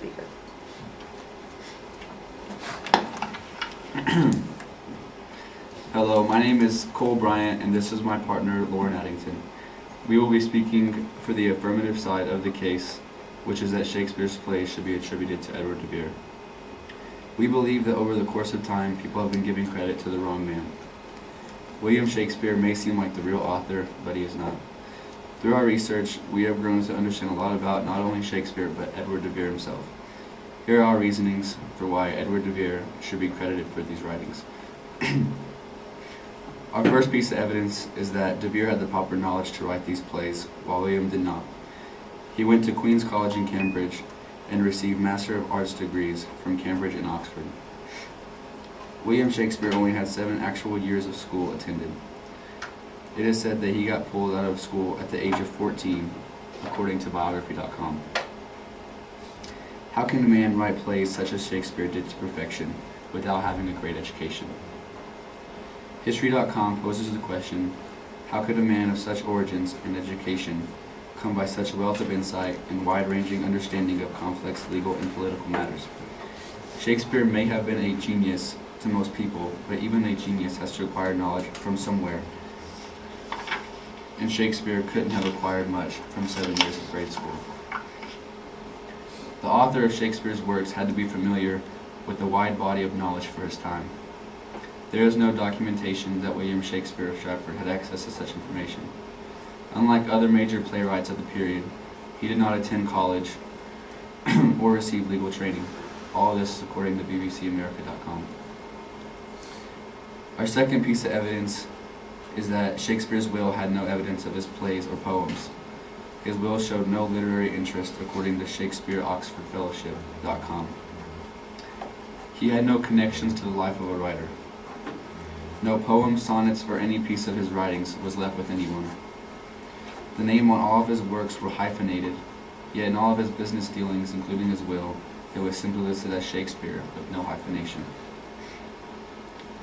speaker. Hello, my name is C.Bryant, and this is my partner, L.Addington. We will be speaking for the affirmative side of the case, which is that Shakespeare's plays should be attributed to Edward de Vere. We believe that over the course of time, people have been giving credit to the wrong man. William Shakespeare may seem like the real author, but he is not. Through our research, we have grown to understand a lot about not only Shakespeare, but Edward de Vere himself. Here are our reasonings for why Edward de Vere should be credited for these writings. Our first piece of evidence is that de Vere had the proper knowledge to write these plays, while William did not. He went to Queen's College in Cambridge and received Master of Arts degrees from Cambridge and Oxford. William Shakespeare only had 7 actual years of school attended. It is said that he got pulled out of school at the age of 14, according to biography.com. How can a man write plays such as Shakespeare did to perfection without having a great education? History.com poses the question, how could a man of such origins and education come by such wealth of insight and wide-ranging understanding of complex legal and political matters? Shakespeare may have been a genius to most people, but even a genius has to acquire knowledge from somewhere, and Shakespeare couldn't have acquired much from 7 years of grade school. The author of Shakespeare's works had to be familiar with the wide body of knowledge for his time. There is no documentation that William Shakespeare of Stratford had access to such information. Unlike other major playwrights of the period, he did not attend college or receive legal training. All of this is according to bbcamerica.com. Our second piece of evidence is that Shakespeare's will had no evidence of his plays or poems. His will showed no literary interest according to Shakespeare Authorship Fellowship.com. He had no connections to the life of a writer. No poems, sonnets, or any piece of his writings was left with anyone. The name on all of his works were hyphenated, yet in all of his business dealings, including his will, it was simply listed as Shakespeare with no hyphenation.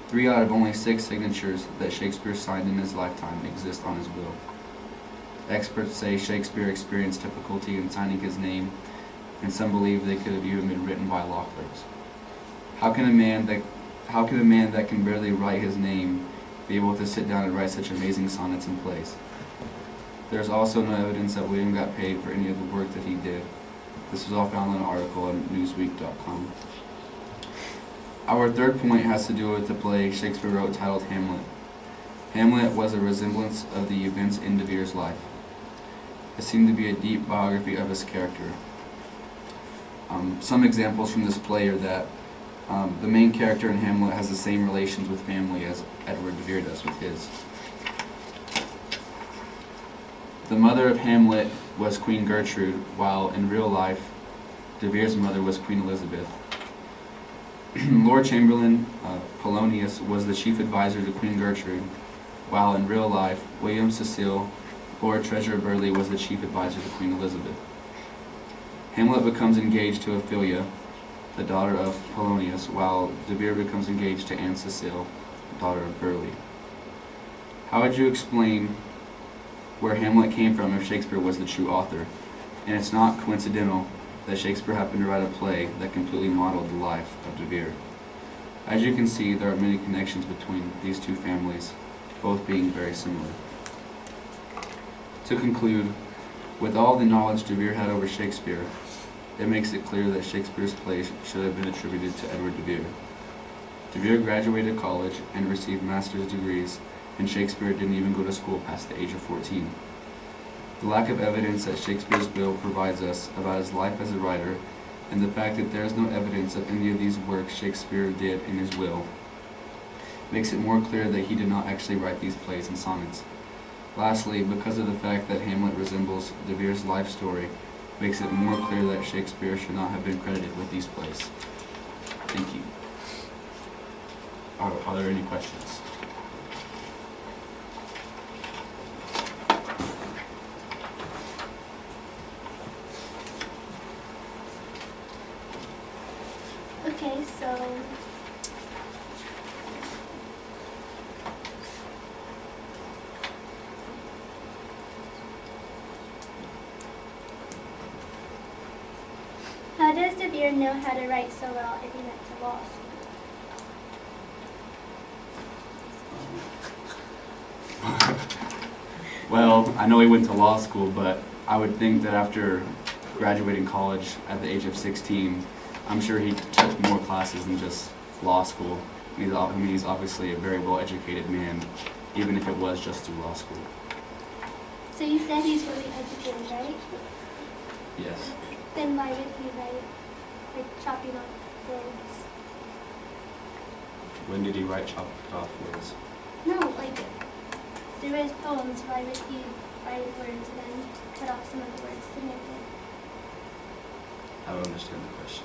3 out of only 6 signatures that Shakespeare signed in his lifetime exist on his will. Experts say Shakespeare experienced difficulty in signing his name, and some believe they could have even been written by law clerks. How can a man that can barely write his name be able to sit down and write such amazing sonnets and plays? There is also no evidence that William got paid for any of the work that he did. This was all found in an article on Newsweek.com. Our third point has to do with the play Shakespeare wrote titled Hamlet. Hamlet was a resemblance of the events in de Vere's life. It seemed to be a deep biography of his character. Some examples from this play are that the main character in Hamlet has the same relations with family as Edward de Vere does with his. The mother of Hamlet was Queen Gertrude, while in real life, de Vere's mother was Queen Elizabeth. Lord Chamberlain Polonius was the chief advisor to Queen Gertrude, while in real life, William Cecil, Lord Treasurer Burleigh, was the chief advisor to Queen Elizabeth. Hamlet becomes engaged to Ophelia, the daughter of Polonius, while de Vere becomes engaged to Anne Cecile, daughter of Burleigh. How would you explain where Hamlet came from if Shakespeare was the true author? And it's not coincidental that Shakespeare happened to write a play that completely modeled the life of de Vere. As you can see, there are many connections between these two families, both being very similar. To conclude, with all the knowledge de Vere had over Shakespeare, it makes it clear that Shakespeare's plays should have been attributed to Edward de Vere. De Vere graduated college and received master's degrees, and Shakespeare didn't even go to school past the age of 14. The lack of evidence that Shakespeare's will provides us about his life as a writer, and the fact that there is no evidence of any of these works Shakespeare did in his will, makes it more clear that he did not actually write these plays and sonnets. Lastly, because of the fact that Hamlet resembles de Vere's life story, makes it more clear that Shakespeare should not have been credited with these plays. Thank you. Are there any questions? Okay, so how does de Shakespeare know how to write so well if he went to law school? Well, I know he went to law school, but I would think that after graduating college at the age of 16, I'm sure he took more classes than just law school. He's obviously a very well-educated man, even if it was just through law school. So you said he's really educated, right? Yes. Then why would he write, like, chopping off words? When did he write chopped off words? No, like, through his poems, why would he write words and then cut off some of the words to make it? I don't understand the question.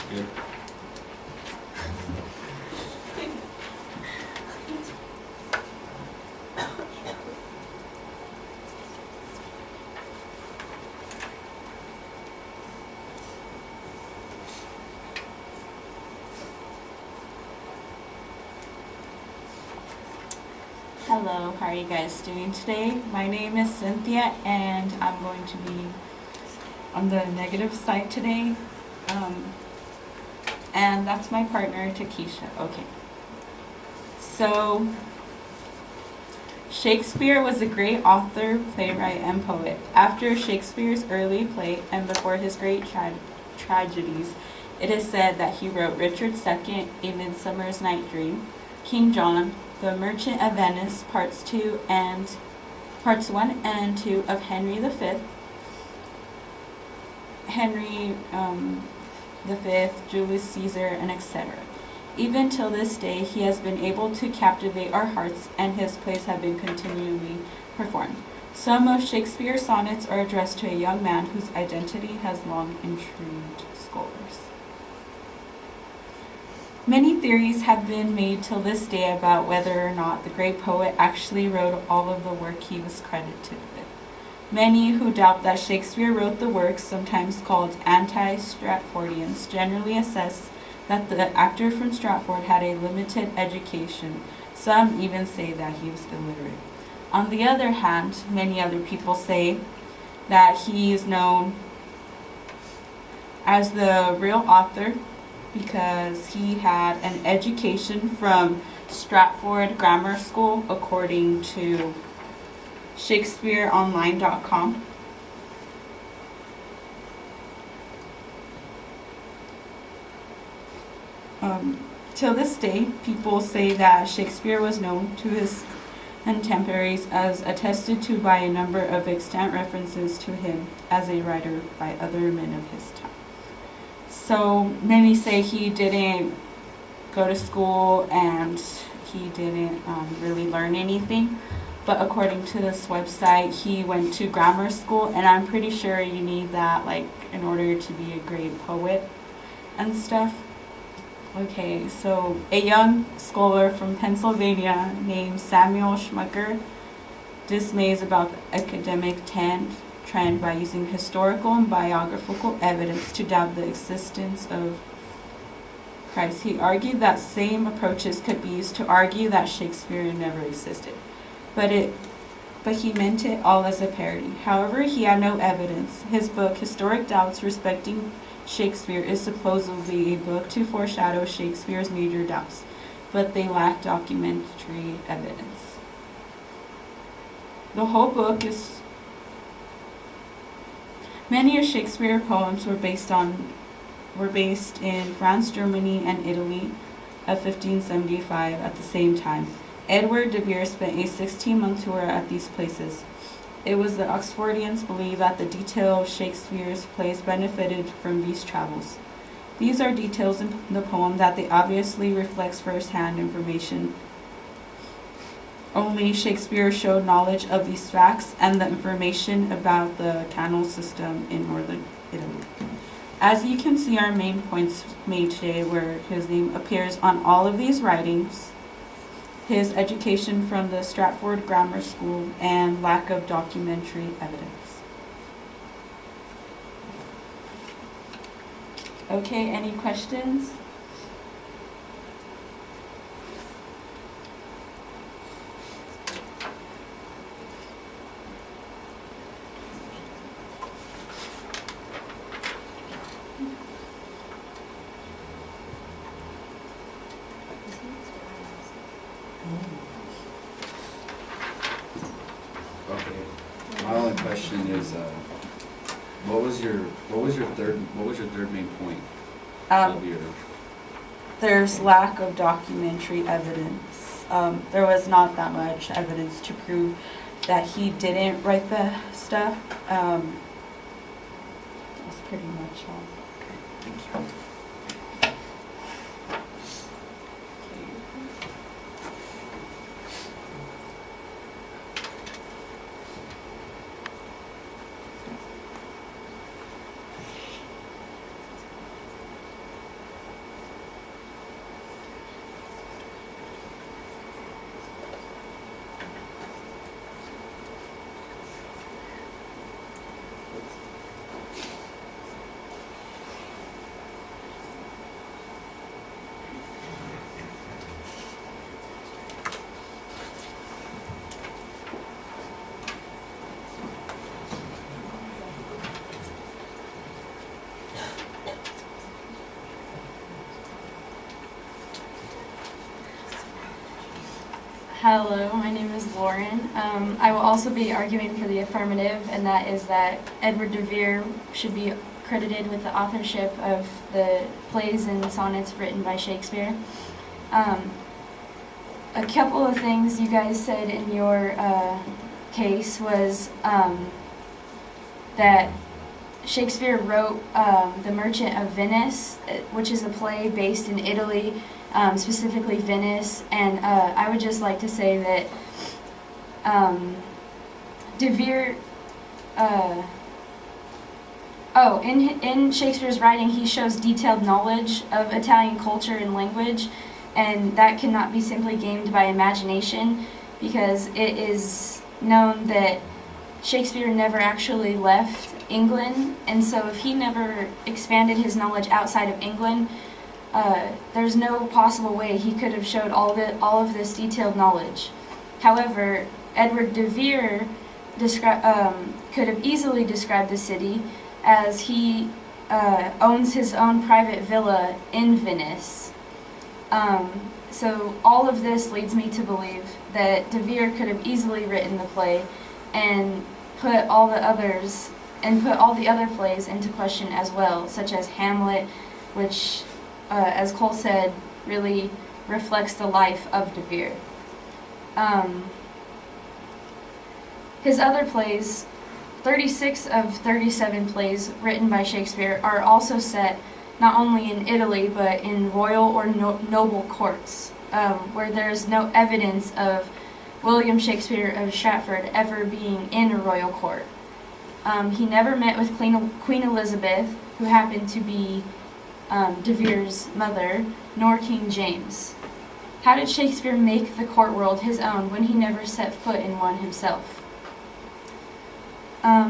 Good. Hello, how are you guys doing today? My name is Cynthia and I'm going to be on the negative side today. And that's my partner, Takesha. Okay. So, Shakespeare was a great author, playwright, and poet. After Shakespeare's early play and before his great tragedies, it is said that he wrote Richard II, A Midsummer's Night Dream, King John, The Merchant of Venice, Parts 1 and 2 of Henry V, V, Julius Caesar, and etc. Even till this day, he has been able to captivate our hearts, and his plays have been continually performed. Some of Shakespeare's sonnets are addressed to a young man whose identity has long intrigued scholars. Many theories have been made till this day about whether or not the great poet actually wrote all of the work he was credited with. Many who doubt that Shakespeare wrote the works, sometimes called anti-Stratfordians, generally assess that the actor from Stratford had a limited education. Some even say that he was illiterate. On the other hand, many other people say that he is known as the real author because he had an education from Stratford Grammar School, according to ShakespeareOnline.com. Till this day, people say that Shakespeare was known to his contemporaries as attested to by a number of extant references to him as a writer by other men of his time. So many say he didn't go to school and he didn't really learn anything. But according to this website, he went to grammar school, and I'm pretty sure you need that, like, in order to be a great poet and stuff. Okay, so a young scholar from Pennsylvania named Samuel Schmucker dismays about the academic trend by using historical and biographical evidence to doubt the existence of Christ. He argued that same approaches could be used to argue that Shakespeare never existed. But he meant it all as a parody. However, he had no evidence. His book, Historic Doubts Respecting Shakespeare, is supposedly a book to foreshadow Shakespeare's major doubts, but they lack documentary evidence. The whole book is... Many of Shakespeare's poems were based in France, Germany, and Italy of 1575 at the same time. Edward de Vere spent a 16-month tour at these places. It was the Oxfordians believe that the detail of Shakespeare's plays benefited from these travels. These are details in the poem that they obviously reflects first-hand information. Only Shakespeare showed knowledge of these facts and the information about the canal system in northern Italy. As you can see, our main points made today where his name appears on all of these writings his education from the Stratford Grammar School, and lack of documentary evidence. Okay, any questions? Okay. My only question is, what was your third main point of your? There's lack of documentary evidence. There was not that much evidence to prove that he didn't write the stuff. That's pretty much all. Thank you. Hello, my name is Lauren. I will also be arguing for the affirmative, and that is that Edward de Vere should be credited with the authorship of the plays and sonnets written by Shakespeare. A couple of things you guys said in your case was that Shakespeare wrote The Merchant of Venice, which is a play based in Italy, specifically Venice, and I would just like to say that de Vere, in Shakespeare's writing, he shows detailed knowledge of Italian culture and language, and that cannot be simply gained by imagination, because it is known that Shakespeare never actually left England, and so if he never expanded his knowledge outside of England, there's no possible way he could have showed all of this detailed knowledge. However, Edward de Vere could have easily described the city, as he owns his own private villa in Venice. So all of this leads me to believe that de Vere could have easily written the play and put all the other plays into question as well, such as Hamlet, which, as Cole said, really reflects the life of de Vere. His other plays, 36 of 37 plays written by Shakespeare, are also set not only in Italy but in royal or noble courts, where there's no evidence of William Shakespeare of Stratford ever being in a royal court. He never met with Queen Elizabeth, who happened to be de Vere's mother, nor King James. How did Shakespeare make the court world his own when he never set foot in one himself?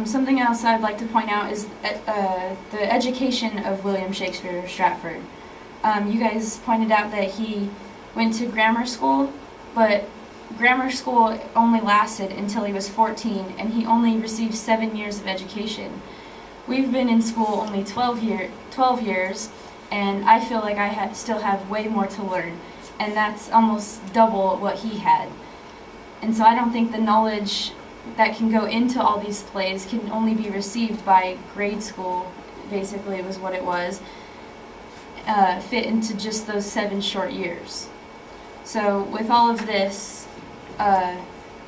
Something else I'd like to point out is the education of William Shakespeare of Stratford. You guys pointed out that he went to grammar school, but grammar school only lasted until he was 14, and he only received 7 years of education. We've been in school only 12 years, and I feel like I still have way more to learn, and that's almost double what he had. And so I don't think the knowledge that can go into all these plays can only be received by grade school, basically was what it was, fit into just those 7 short years. So with all of this,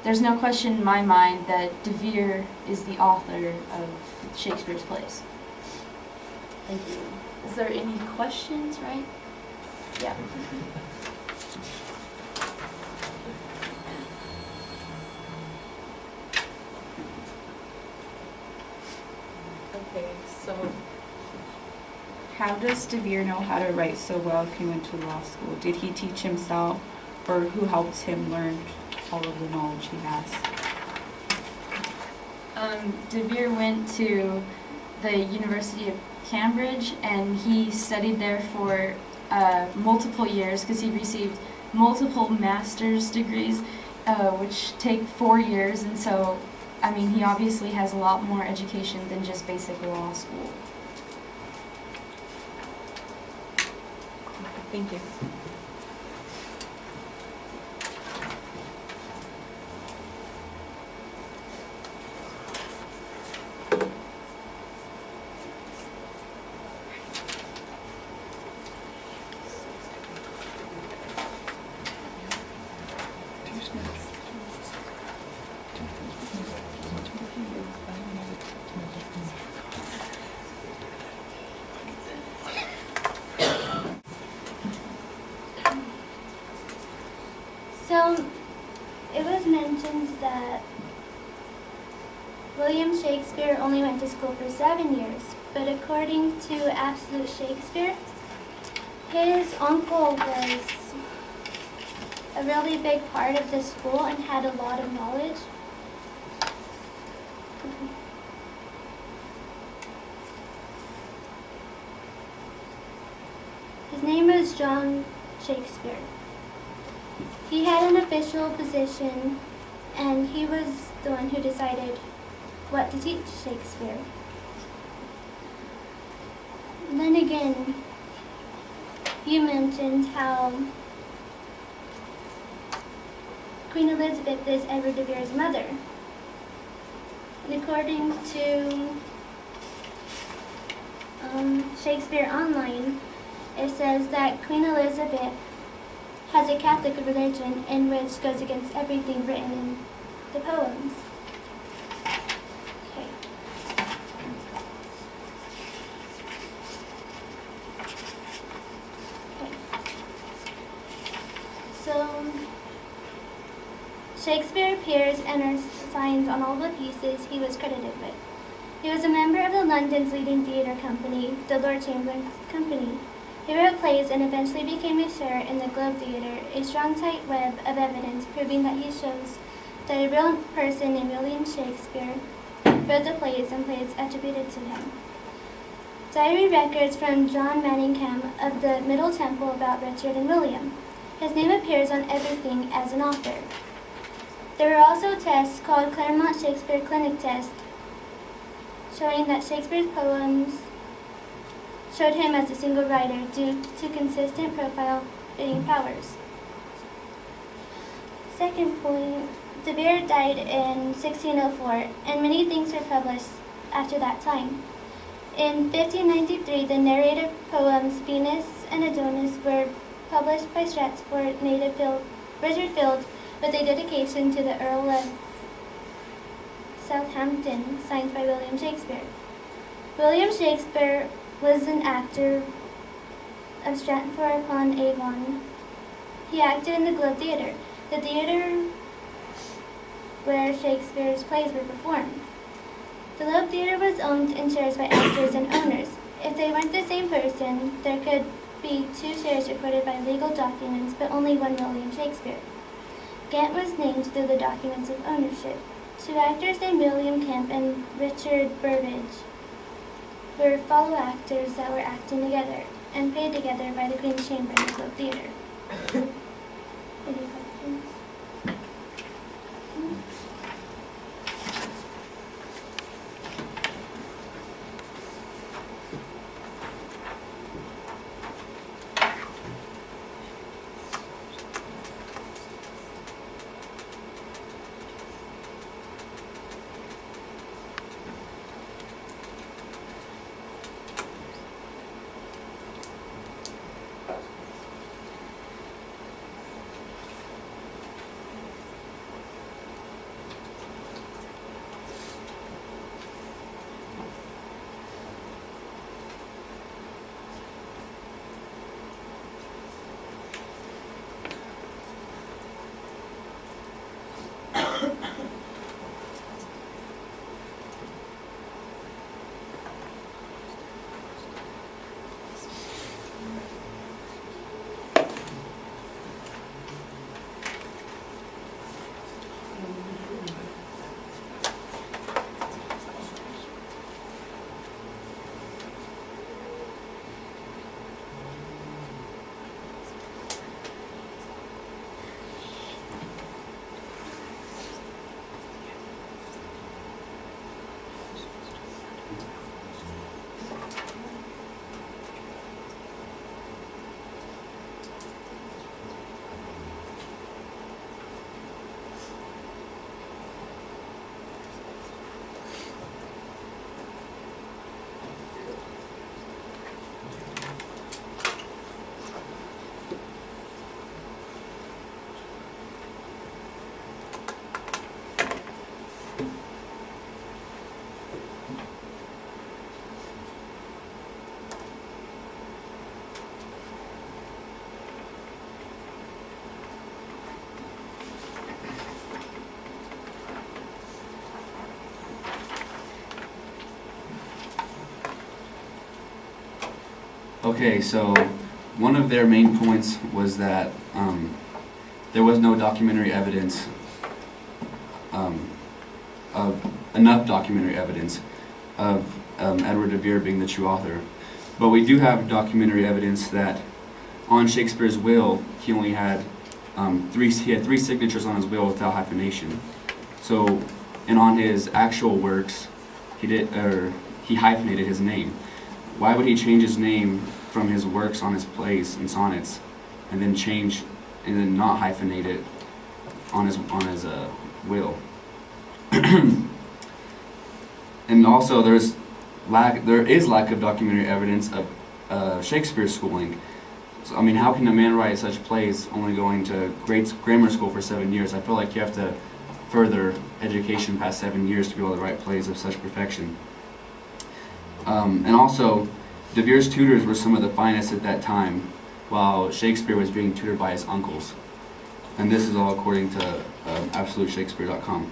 there's no question in my mind that de Vere is the author of Shakespeare's plays. Thank you. Is there any questions, right? Yeah. Okay, so how does de Vere know how to write so well if he went to law school? Did he teach himself, or who helped him learn all of the knowledge he has? De Vere went to the University of Cambridge, and he studied there for multiple years because he received multiple master's degrees, which take 4 years, and so, I mean, he obviously has a lot more education than just basic law school. Thank you. So, it was mentioned that William Shakespeare only went to school for 7 years, but according to Absolute Shakespeare, his uncle was a really big part of the school and had a lot of knowledge. His name was John Shakespeare. He had an official position, and he was the one who decided what to teach Shakespeare. And then again, you mentioned how Queen Elizabeth is Edward de Vere's mother. And according to Shakespeare Online, it says that Queen Elizabeth has a Catholic religion in which goes against everything written in the poems. Okay. So, Shakespeare appears and are signed on all the pieces he was credited with. He was a member of the London's leading theatre company, the Lord Chamberlain Company. He wrote plays and eventually became a share in the Globe Theatre, a strong tight web of evidence proving that he shows that a real person named William Shakespeare wrote the plays and plays attributed to him. Diary records from John Manningham of the Middle Temple about Richard and William. His name appears on everything as an author. There were also tests called Claremont Shakespeare Clinic Test, showing that Shakespeare's poems showed him as a single writer due to consistent profile fitting powers. Second point, De Vere died in 1604, and many things were published after that time. In 1593, the narrative poems Venus and Adonis were published by Stratford native Richard Field with a dedication to the Earl of Southampton, signed by William Shakespeare. William Shakespeare was an actor of Stratford-upon-Avon. He acted in the Globe Theatre, the theatre where Shakespeare's plays were performed. The Globe Theatre was owned in shares by actors and owners. If they weren't the same person, there could be 2 shares recorded by legal documents, but only one William Shakespeare. Gant was named through the documents of ownership. 2 actors named William Camp and Richard Burbage were fellow actors that were acting together and paid together by the Queen's Chamber in the Globe Theatre. Any questions? Okay, so one of their main points was that there was no documentary evidence of enough documentary evidence of Edward de Vere being the true author. But we do have documentary evidence that on Shakespeare's will, he only had three signatures on his will without hyphenation. So, and on his actual works, he hyphenated his name. Why would he change his name from his works on his plays and sonnets, and then not hyphenate it on his will? And also, there is lack of documentary evidence of Shakespeare's schooling. So, I mean, how can a man write such plays only going to grammar school for 7 years? I feel like you have to further education past 7 years to be able to write plays of such perfection. And also, de Vere's tutors were some of the finest at that time, while Shakespeare was being tutored by his uncles. And this is all according to AbsoluteShakespeare.com.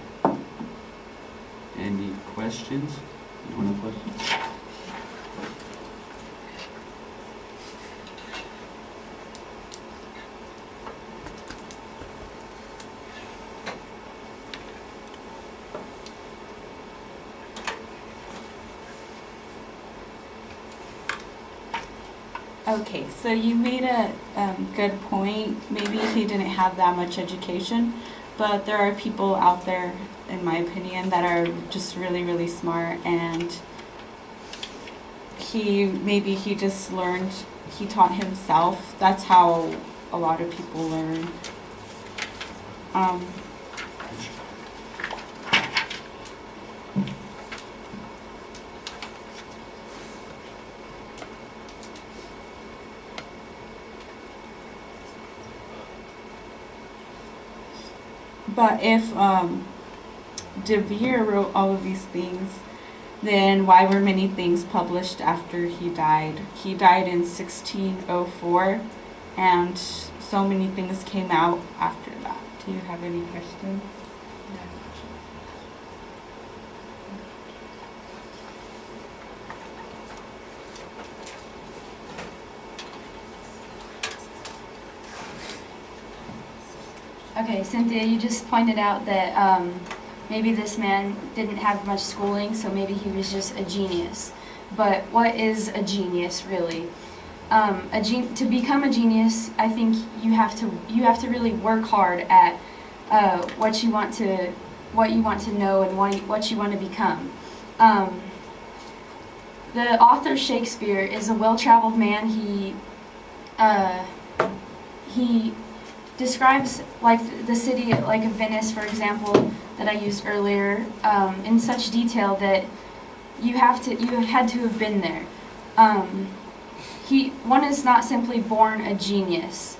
Any questions? Anyone have questions? Okay, so you made a good point. Maybe he didn't have that much education, but there are people out there, in my opinion, that are just really, really smart, and he just learned, he taught himself. That's how a lot of people learn. But if de Vere wrote all of these things, then why were many things published after he died? He died in 1604, and so many things came out after that. Do you have any questions? Okay, Cynthia, you just pointed out that maybe this man didn't have much schooling, so maybe he was just a genius. But what is a genius, really? To become a genius, I think you have to really work hard at what you want to know and what you want to become. The author Shakespeare is a well-traveled man. He describes like the city, like of Venice, for example, that I used earlier, in such detail that you had to have been there. One is not simply born a genius.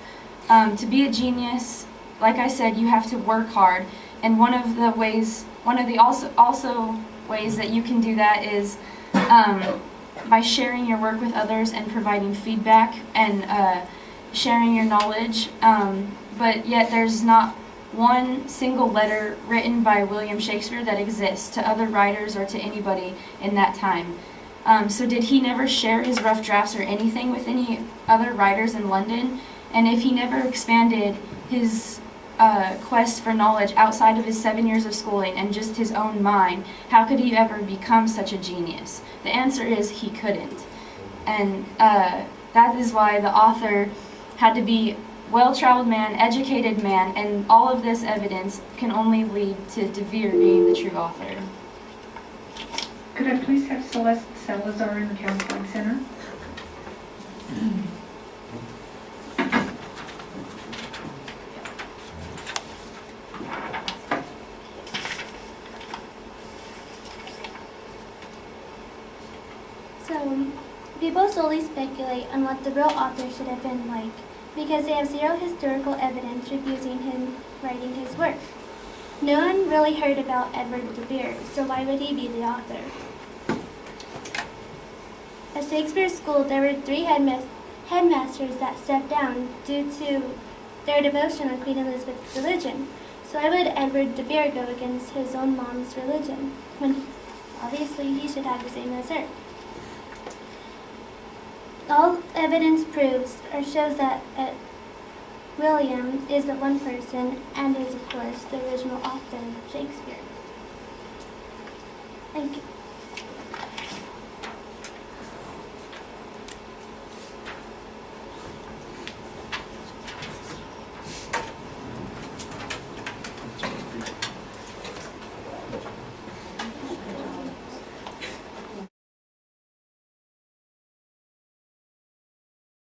To be a genius, like I said, you have to work hard, and one of the ways that you can do that is by sharing your work with others and providing feedback and sharing your knowledge. But yet there's not one single letter written by William Shakespeare that exists to other writers or to anybody in that time. So did he never share his rough drafts or anything with any other writers in London? And if he never expanded his quest for knowledge outside of his 7 years of schooling and just his own mind, how could he ever become such a genius? The answer is he couldn't. And that is why the author had to be well-traveled man, educated man, and all of this evidence can only lead to de Vere being the true author. Could I please have Celeste Salazar in the Counseling Center? So, people solely speculate on what the real author should have been like, because they have zero historical evidence refusing him writing his work. No one really heard about Edward de Vere, so why would he be the author? At Shakespeare School, there were 3 headmasters that stepped down due to their devotion on Queen Elizabeth's religion. So why would Edward de Vere go against his own mom's religion, when obviously he should have the same as her? All evidence proves or shows that William is the one person and is, of course, the original author of Shakespeare. Thank you.